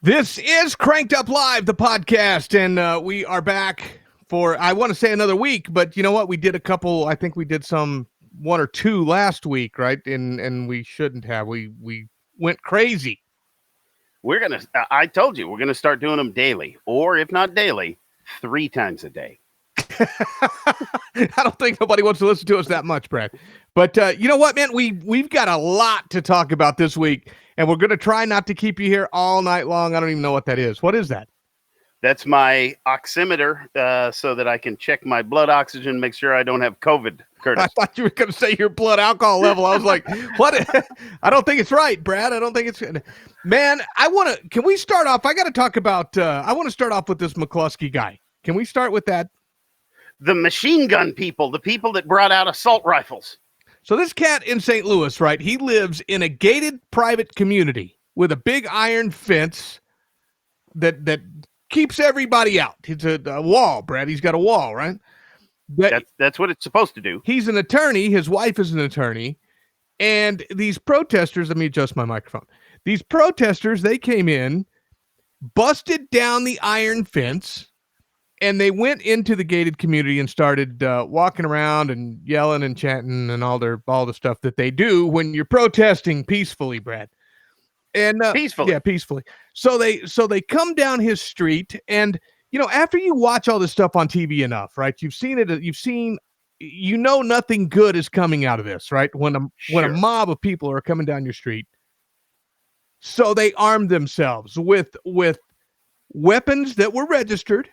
This is Cranked Up Live, the podcast, and we are back for, I want to say another week, but you know what? We did a couple, I think we did one or two last week, right? And we shouldn't have. We went crazy. I told you, we're going to start doing them daily, or if not daily, 3 times a day. I don't think nobody wants to listen to us that much, Brad. But you know what, man? We've got a lot to talk about this week, and we're going to try not to keep you here all night long. I don't even know what that is. What is that? That's my oximeter, so that I can check my blood oxygen, make sure I don't have COVID, Curtis. I thought you were going to say your blood alcohol level. I was like, what? I don't think it's right, Brad. I don't think it's – man, can we start off? I got to talk about I want to start off with this McCluskey guy. Can we start with that? The machine gun people, the people that brought out assault rifles. So this cat in St. Louis, right, he lives in a gated private community with a big iron fence that keeps everybody out. It's a wall, Brad. He's got a wall, right? That's what it's supposed to do. He's an attorney. His wife is an attorney. And these protesters, let me adjust my microphone. These protesters, they came in, busted down the iron fence, and they went into the gated community and started walking around and yelling and chanting and all the stuff that they do when you're protesting peacefully, Brad. And peacefully, yeah, peacefully. So they come down his street, and you know, after you watch all this stuff on TV enough, right? You've seen it. You know, nothing good is coming out of this, right? When a mob of people are coming down your street, so they armed themselves with weapons that were registered.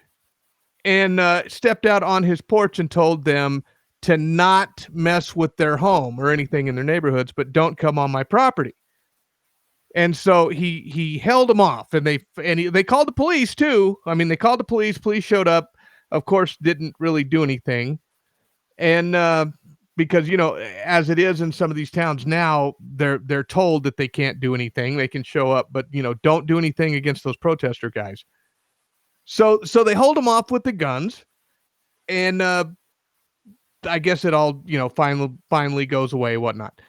And stepped out on his porch and told them to not mess with their home or anything in their neighborhoods, but don't come on my property. And so he held them off, and they called the police too. I mean, they called the police. Police showed up. Of course, didn't really do anything. And because, you know, as it is in some of these towns now, they're told that they can't do anything. They can show up, but you know, don't do anything against those protester guys. So they hold him off with the guns, and I guess it all, you know, finally goes away, whatnot.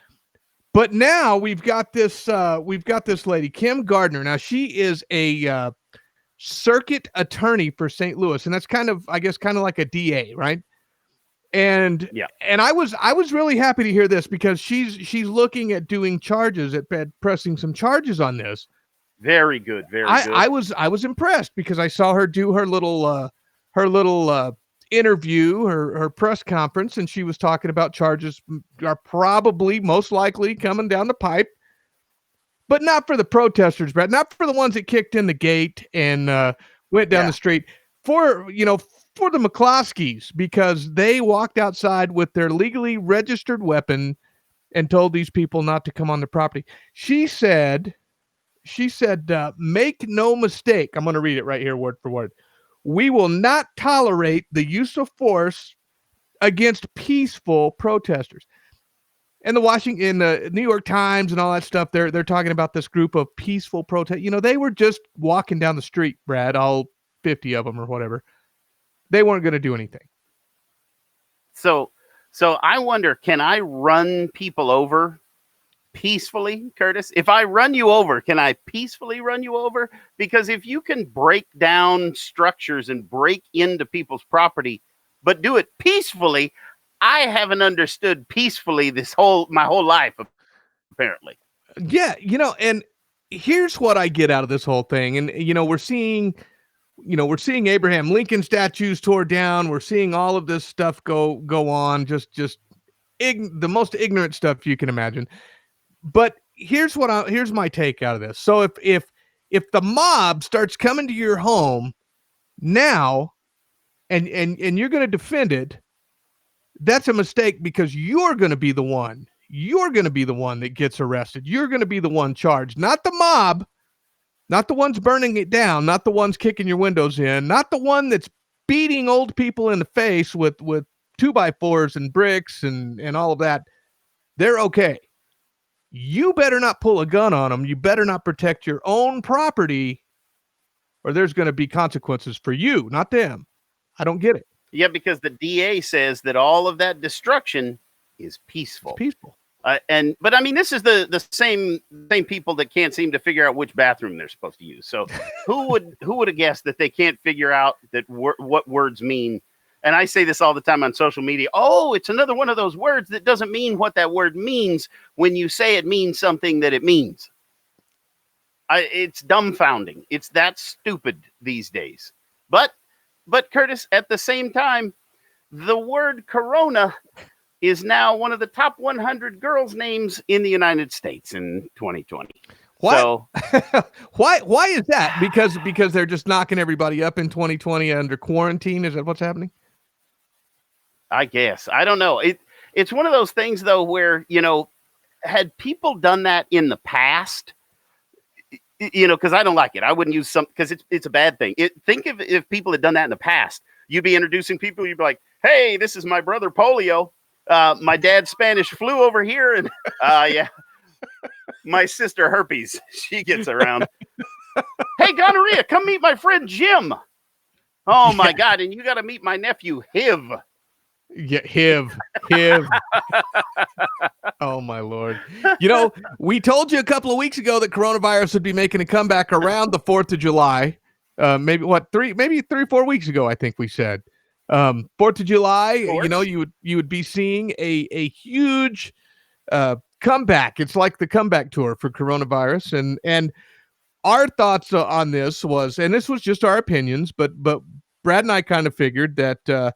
But now we've got this lady, Kim Gardner. Now she is a circuit attorney for St. Louis, and that's kind of like a DA, right? And yeah, and I was really happy to hear this, because she's looking at doing charges, at pressing some charges on this. Very good. Very good. I was impressed, because I saw her do her little interview, her press conference, and she was talking about charges are probably most likely coming down the pipe, but not for the protesters, Brad, not for the ones that kicked in the gate and went down the street, for the McCluskeys, because they walked outside with their legally registered weapon and told these people not to come on the property. She said, make no mistake. I'm going to read it right here, word for word. We will not tolerate the use of force against peaceful protesters. And the New York Times and all that stuff, they're talking about this group of peaceful protest. You know, they were just walking down the street, Brad, all 50 of them or whatever. They weren't going to do anything. So I wonder, can I run people over peacefully, Curtis? If I run you over, can I peacefully run you over? Because if you can break down structures and break into people's property, but do it peacefully, I haven't understood peacefully my whole life, apparently. Yeah, you know, and here's what I get out of this whole thing. And you know, we're seeing Abraham Lincoln statues tore down. We're seeing all of this stuff go on, just the most ignorant stuff you can imagine. But here's my take out of this. So if the mob starts coming to your home now, and you're going to defend it, that's a mistake, because you're going to be the one that gets arrested. You're going to be the one charged, not the mob, not the ones burning it down, not the ones kicking your windows in, not the one that's beating old people in the face with 2x4s and bricks and all of that. They're okay. You better not pull a gun on them. You better not protect your own property, or there's going to be consequences for you, not them. I don't get it. Yeah, because the DA says that all of that destruction is peaceful. It's peaceful. But I mean, this is the same people that can't seem to figure out which bathroom they're supposed to use. So who would have guessed that they can't figure out that what words mean? And I say this all the time on social media. Oh, it's another one of those words that doesn't mean what that word means when you say it means something that it means. It's dumbfounding. It's that stupid these days. But Curtis, at the same time, the word corona is now one of the top 100 girls' names in the United States in 2020. What? So why is that? Because they're just knocking everybody up in 2020 under quarantine? Is that what's happening? I guess. I don't know. It's one of those things though where, had people done that in the past, because I don't like it. I wouldn't use because it's a bad thing. Think if people had done that in the past, you'd be introducing people, you'd be like, hey, this is my brother Polio. My dad's Spanish flu over here, and yeah, my sister herpes. She gets around. Hey, gonorrhea, come meet my friend Jim. Oh my God, and you got to meet my nephew HIV. Yeah, HIV. Oh my Lord. We told you a couple of weeks ago that coronavirus would be making a comeback around the 4th of July. Maybe 3-4 weeks ago, I think we said. 4th of July, you would be seeing a huge comeback. It's like the comeback tour for coronavirus. And our thoughts on this was, and this was just our opinions, but Brad and I kind of figured that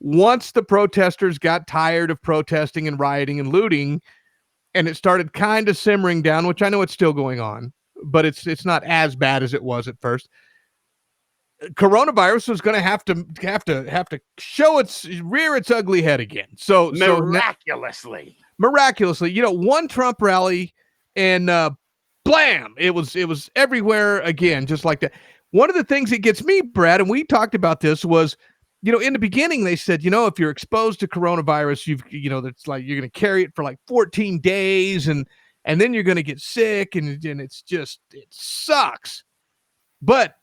once the protesters got tired of protesting and rioting and looting, and it started kind of simmering down, which I know it's still going on, but it's not as bad as it was at first. Coronavirus was going to have to show rear its ugly head again. So miraculously, one Trump rally and blam, it was everywhere again, just like that. One of the things that gets me, Brad, and we talked about this, was in the beginning they said, if you're exposed to coronavirus, that's like you're going to carry it for like 14 days, and then you're going to get sick, and it sucks. But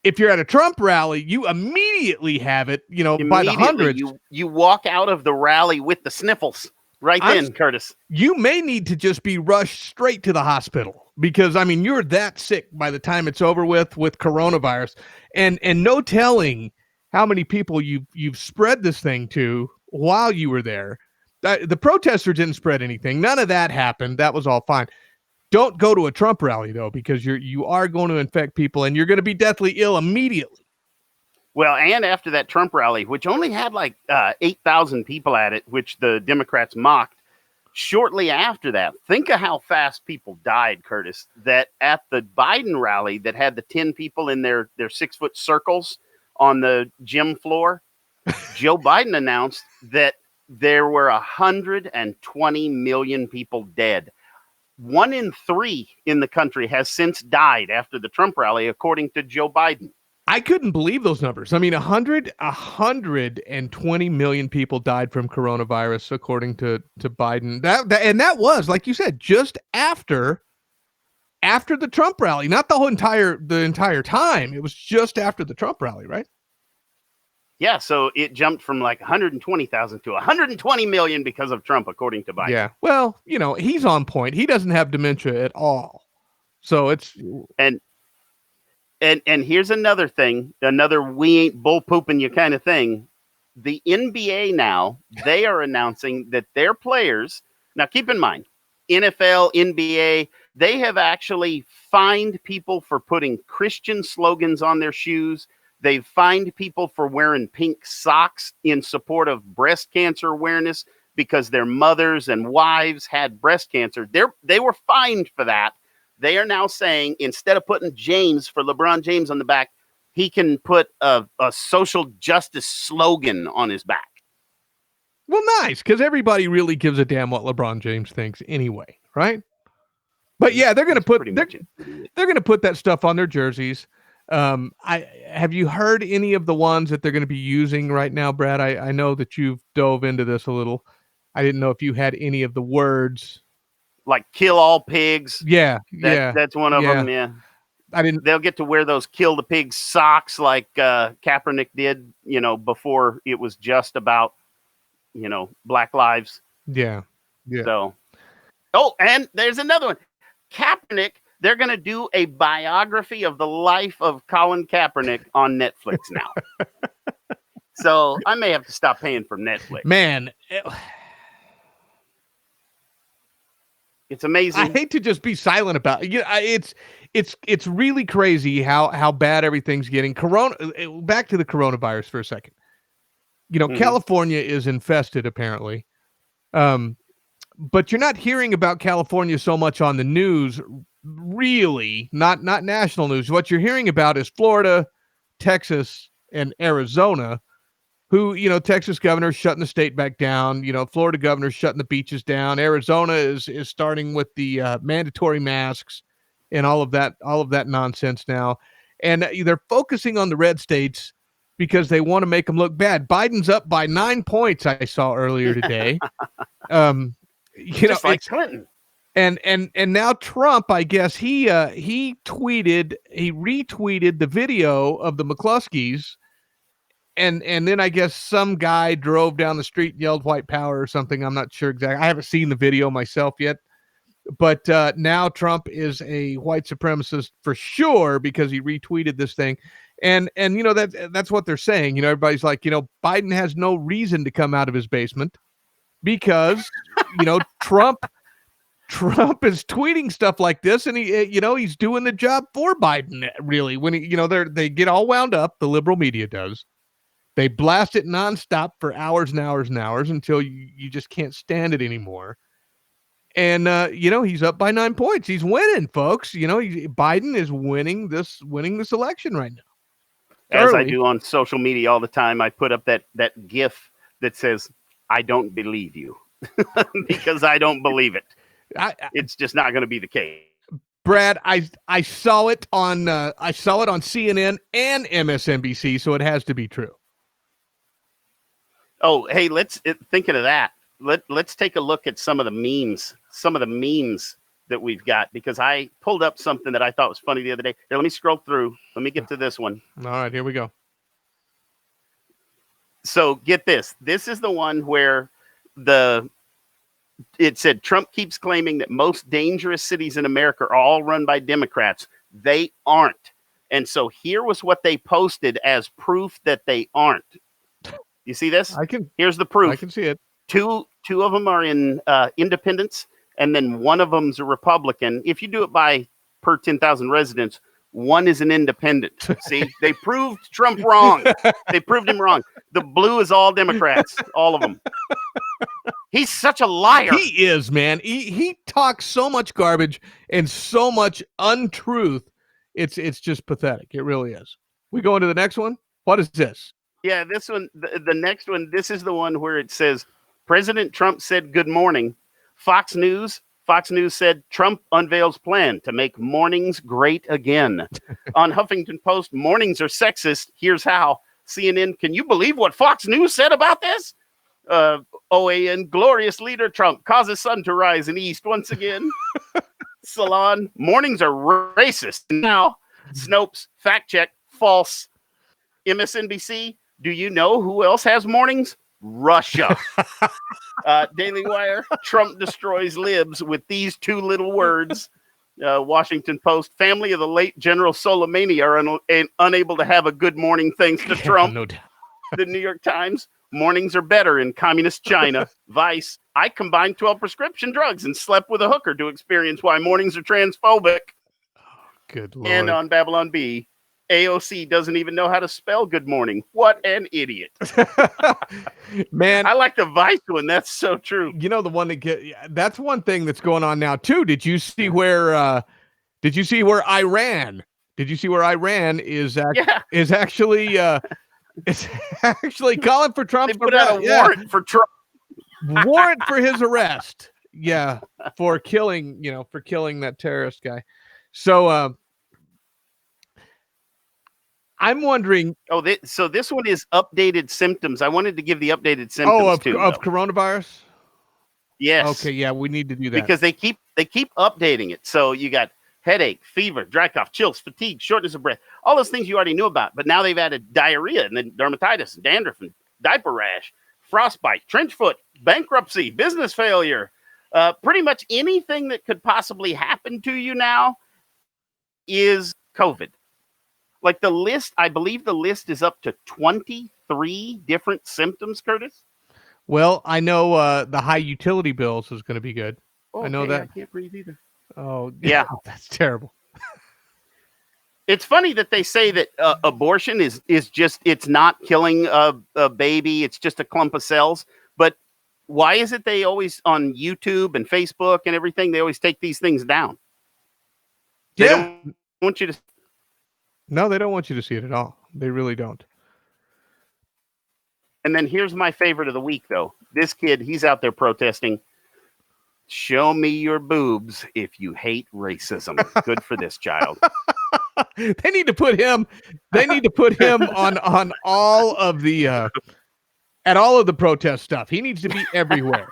if you're at a Trump rally, you immediately have it, by the hundreds. You walk out of the rally with the sniffles then, Curtis. You may need to just be rushed straight to the hospital because, you're that sick by the time it's over with coronavirus. And no telling how many people you've spread this thing to while you were there. The protesters didn't spread anything. None of that happened. That was all fine. Don't go to a Trump rally, though, because you are going to infect people and you're going to be deathly ill immediately. Well, and after that Trump rally, which only had like 8,000 people at it, which the Democrats mocked, shortly after that, think of how fast people died, Curtis, that at the Biden rally that had the 10 people in their 6-foot circles on the gym floor, Joe Biden announced that there were 120 million people dead. 1 in 3 in the country has since died after the Trump rally, according to Joe Biden. I couldn't believe those numbers. 120 million people died from coronavirus, according to Biden. That was, like you said, just after the Trump rally, not the entire time. It was just after the Trump rally, right? Yeah, so it jumped from like 120,000 to 120 million because of Trump, according to Biden. Yeah, well, he's on point. He doesn't have dementia at all. So it's... And here's another thing, another we ain't bull pooping you kind of thing. The NBA now, they are announcing that their players, now keep in mind, NFL, NBA, they have actually fined people for putting Christian slogans on their shoes. They've fined people for wearing pink socks in support of breast cancer awareness because their mothers and wives had breast cancer. They were fined for that. They are now saying instead of putting James for LeBron James on the back, he can put a social justice slogan on his back. Well, nice, because everybody really gives a damn what LeBron James thinks anyway, right? But yeah, they're going to put that stuff on their jerseys. Have you heard any of the ones that they're going to be using right now, Brad? I know that you've dove into this a little. I didn't know if you had any of the words. Like kill all pigs. Yeah, that's one of them. Yeah, They'll get to wear those kill the pigs socks like Kaepernick did. Before it was just about Black lives. Yeah. Yeah. So, oh, and there's another one. Kaepernick, they're going to do a biography of the life of Colin Kaepernick on Netflix now. So I may have to stop paying for Netflix. Man, it's amazing. I hate to just be silent about it. Yeah, it's really crazy how bad everything's getting. Back to the coronavirus for a second. California is infested apparently. But you're not hearing about California so much on the news, really, not national news. What you're hearing about is Florida, Texas, and Arizona, who, Texas governor shutting the state back down, Florida governor shutting the beaches down. Arizona is starting with the mandatory masks and all of that nonsense now. And they're focusing on the red states because they want to make them look bad. Biden's up by 9 points, I saw earlier today. Just like Clinton. And now Trump, I guess he retweeted the video of the McCluskeys, and then I guess some guy drove down the street and yelled white power or something. I'm not sure exactly. I haven't seen the video myself yet, but now Trump is a white supremacist for sure because he retweeted this thing. And that's what they're saying. Everybody's like, Biden has no reason to come out of his basement because Trump is tweeting stuff like this, and he's doing the job for Biden. Really, when they get all wound up, the liberal media does. They blast it nonstop for hours and hours and hours until you just can't stand it anymore. And he's up by 9 points. He's winning, folks. Biden is winning this election right now. As I do on social media all the time, I put up that GIF that says, "I don't believe you," because I don't believe it. It's just not going to be the case. Brad, I saw it on CNN and MSNBC, so it has to be true. Oh, hey, thinking of that. Let's take a look at some of the memes that we've got, because I pulled up something that I thought was funny the other day. Here, let me scroll through. Let me get to this one. All right, here we go. So get this. This is the one where it said Trump keeps claiming that most dangerous cities in America are all run by Democrats. They aren't. And so here was what they posted as proof that they aren't. You see this? Here's the proof. I can see it. Two of them are in independents, and then one of them's a Republican. If you do it by per 10,000 residents, one is an independent. See, they proved Trump wrong. They proved him wrong. The blue is all Democrats, all of them. He's such a liar. He is, man. He talks so much garbage and so much untruth. It's just pathetic. It really is. We go into the next one. What is this? Yeah, this one, the next one, this is the one where it says, President Trump said good morning. Fox News said Trump unveils plan to make mornings great again. On Huffington Post, mornings are sexist. Here's how. CNN, can you believe what Fox News said about this? OAN, glorious leader Trump causes sun to rise in East once again. Salon, mornings are racist. Now, Snopes, fact check, false. MSNBC, do you know who else has mornings? Russia. Daily Wire, Trump destroys libs with these two little words. Washington Post, family of the late General Soleimani are unable to have a good morning thanks to Trump. No doubt. The New York Times, mornings are better in communist China. Vice, I combined 12 prescription drugs and slept with a hooker to experience why mornings are transphobic. Good Lord. And on Babylon Bee, AOC doesn't even know how to spell good morning. What an idiot. Man, I like the Vice one. That's so true. The one that's one thing that's going on now too. Did you see where Iran is actually calling for Trump's They put out a warrant for Trump. Warrant for his arrest. Yeah, for killing that terrorist guy. So I'm wondering. So this one is updated symptoms. I wanted to give the updated symptoms of coronavirus. Yes. Okay. Yeah, we need to do that because they keep updating it. So you got headache, fever, dry cough, chills, fatigue, shortness of breath, all those things you already knew about. But now they've added diarrhea and then dermatitis, and dandruff, and diaper rash, frostbite, trench foot, bankruptcy, business failure, pretty much anything that could possibly happen to you now is COVID. Like the list, I believe the list is up to 23 different symptoms, Curtis. Well, I know the high utility bills is going to be good. Oh, I know okay, that. I can't breathe either. Oh, Yeah. That's terrible. It's funny that they say that abortion is just, it's not killing a baby. It's just a clump of cells. But why is it they always, on YouTube and Facebook and everything, they always take these things down? They don't want you to. No, they don't want you to see it at all. They really don't. And then here's my favorite of the week, though. This kid, he's out there protesting. Show me your boobs if you hate racism. Good for this child. They need to put him. They need to put him on all of the at all of the protest stuff. He needs to be everywhere.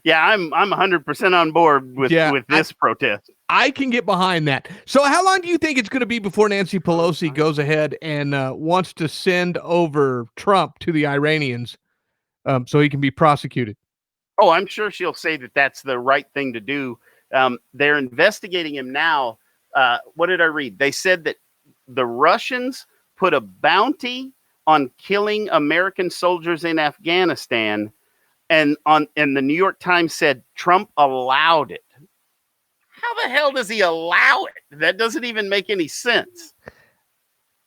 Yeah, I'm 100% on board with this protest. I can get behind that. So how long do you think it's going to be before Nancy Pelosi goes ahead and wants to send over Trump to the Iranians so he can be prosecuted? Oh, I'm sure she'll say that that's the right thing to do. They're investigating him now. What did I read? They said that the Russians put a bounty on killing American soldiers in Afghanistan, and the New York Times said Trump allowed it. How the hell does he allow it? That doesn't even make any sense.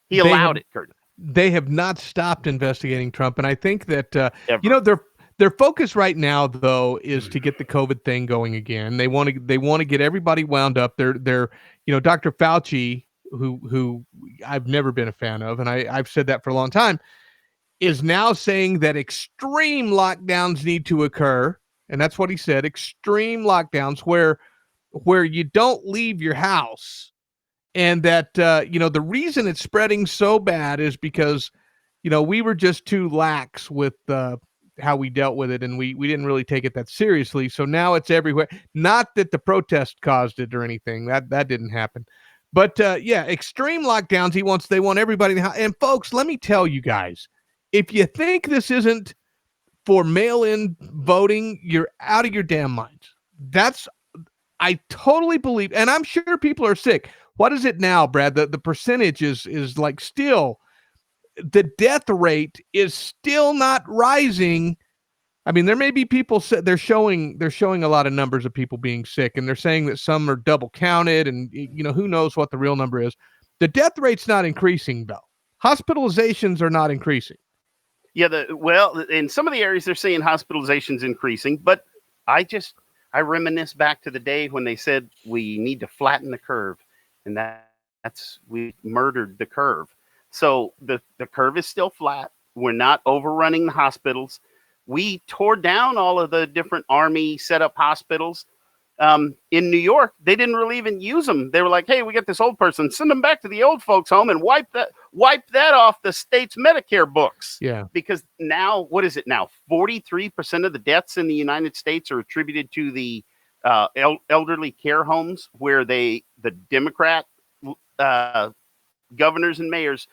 He allowed it, Curtis. They have not stopped investigating Trump, and I think that their focus right now, though, is to get the COVID thing going again. They want to get everybody wound up. They're Dr. Fauci, who I've never been a fan of, and I've said that for a long time, is now saying that extreme lockdowns need to occur, and that's what he said: extreme lockdowns where you don't leave your house, and that the reason it's spreading so bad is because we were just too lax with how we dealt with it, and we didn't really take it that seriously. So now it's everywhere. Not that the protest caused it or anything. That didn't happen. But extreme lockdowns. They want everybody to. And folks, let me tell you guys, if you think this isn't for mail-in voting, you're out of your damn minds. I totally believe, and I'm sure people are sick. What is it now, Brad? The percentage is like still. The death rate is still not rising. I mean, there may be people they're showing a lot of numbers of people being sick, and they're saying that some are double counted, and who knows what the real number is. The death rate's not increasing, though. Hospitalizations are not increasing. Yeah, in some of the areas they're seeing hospitalizations increasing, but I reminisce back to the day when they said we need to flatten the curve, and that's we murdered the curve. So the curve is still flat. We're not overrunning the hospitals. We tore down all of the different Army set up hospitals. In New York, they didn't really even use them. They were like, hey, we got this old person, send them back to the old folks home and wipe that off the state's Medicare books. Yeah. Because now, what is it now? 43% of the deaths in the United States are attributed to the elderly care homes where the Democrat governors and mayors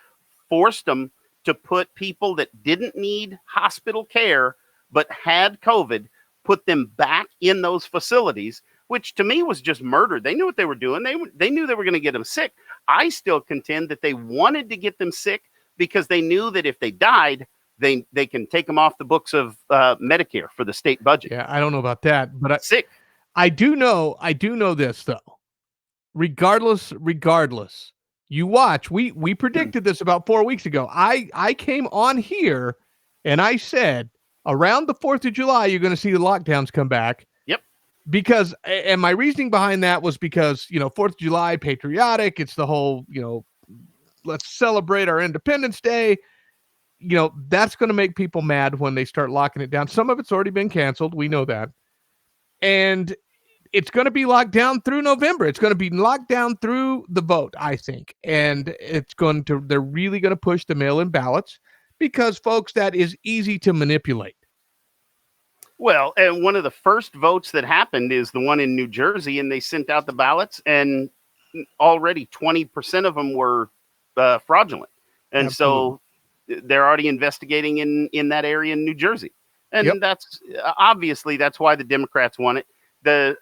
forced them to put people that didn't need hospital care but had COVID, put them back in those facilities, which to me was just murder. They knew what they were doing. They knew they were going to get them sick. I still contend that they wanted to get them sick because they knew that if they died, they can take them off the books of Medicare for the state budget. Yeah, I don't know about that, but sick. I do know this though. Regardless, you watch. We predicted this about 4 weeks ago. I came on here and I said around the 4th of July, you're going to see the lockdowns come back. Yep. Because, and my reasoning behind that was because, 4th of July, patriotic. It's the whole, let's celebrate our Independence Day. That's going to make people mad when they start locking it down. Some of it's already been canceled. We know that. And it's going to be locked down through November. It's going to be locked down through the vote, I think. And they're really going to push the mail-in ballots because, folks, that is easy to manipulate. Well, and one of the first votes that happened is the one in New Jersey, and they sent out the ballots, and already 20% of them were fraudulent. And Absolutely. So they're already investigating in that area in New Jersey, and that's obviously that's why the Democrats want it. The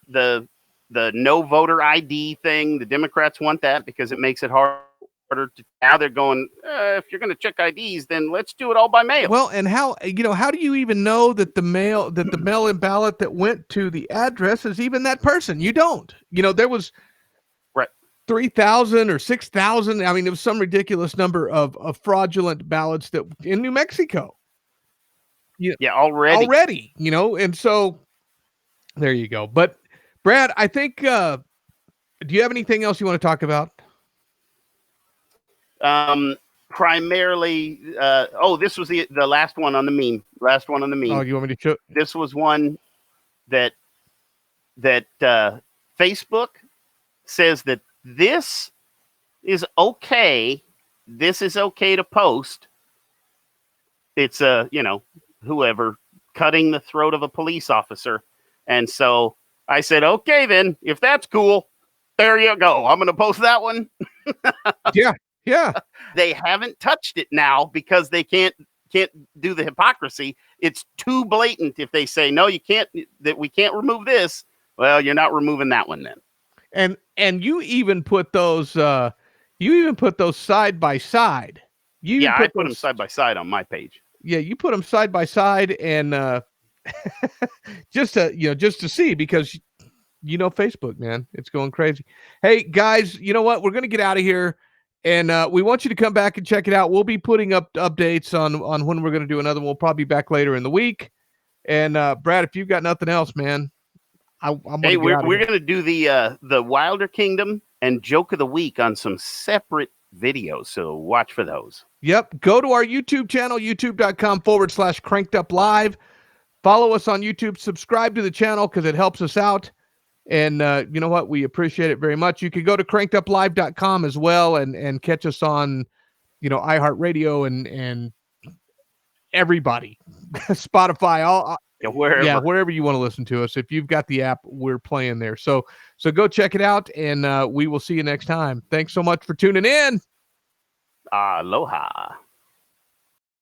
no voter ID thing, the Democrats want that because it makes it harder to. Now they're going, if you're going to check IDs, then let's do it all by mail. Well, and how do you even know that the mail-in ballot that went to the address is even that person? You don't. There was 3,000 or 6,000. I mean, it was some ridiculous number of fraudulent ballots that in New Mexico. Yeah, already, and so there you go. But Brad, I think, do you have anything else you want to talk about? Primarily, this was the last one on the meme. Oh, you want me to show? This was one that Facebook says that this is okay. This is okay to post. It's whoever cutting the throat of a police officer. And so I said, okay, then if that's cool, there you go. I'm going to post that one. Yeah. They haven't touched it now because they can't do the hypocrisy. It's too blatant if they say, no, you can't, that we can't remove this. Well, you're not removing that one then. And you even put those side by side. I put them side by side on my page. Yeah, you put them side by side, and just to see, because Facebook, man, it's going crazy. Hey guys, you know what? We're gonna get out of here, and we want you to come back and check it out. We'll be putting up updates on when we're gonna do another one. We'll probably be back later in the week. And Brad, if you've got nothing else, man, we're gonna do the Wilder Kingdom and Joke of the Week on some separate videos, so watch for those. Yep. Go to our YouTube channel, youtube.com/crankeduplive. Follow us on YouTube. Subscribe to the channel because it helps us out. And you know what? We appreciate it very much. You can go to crankeduplive.com as well and catch us on, iHeartRadio and everybody, Spotify, wherever you want to listen to us. If you've got the app, we're playing there. So go check it out, and we will see you next time. Thanks so much for tuning in. Aloha.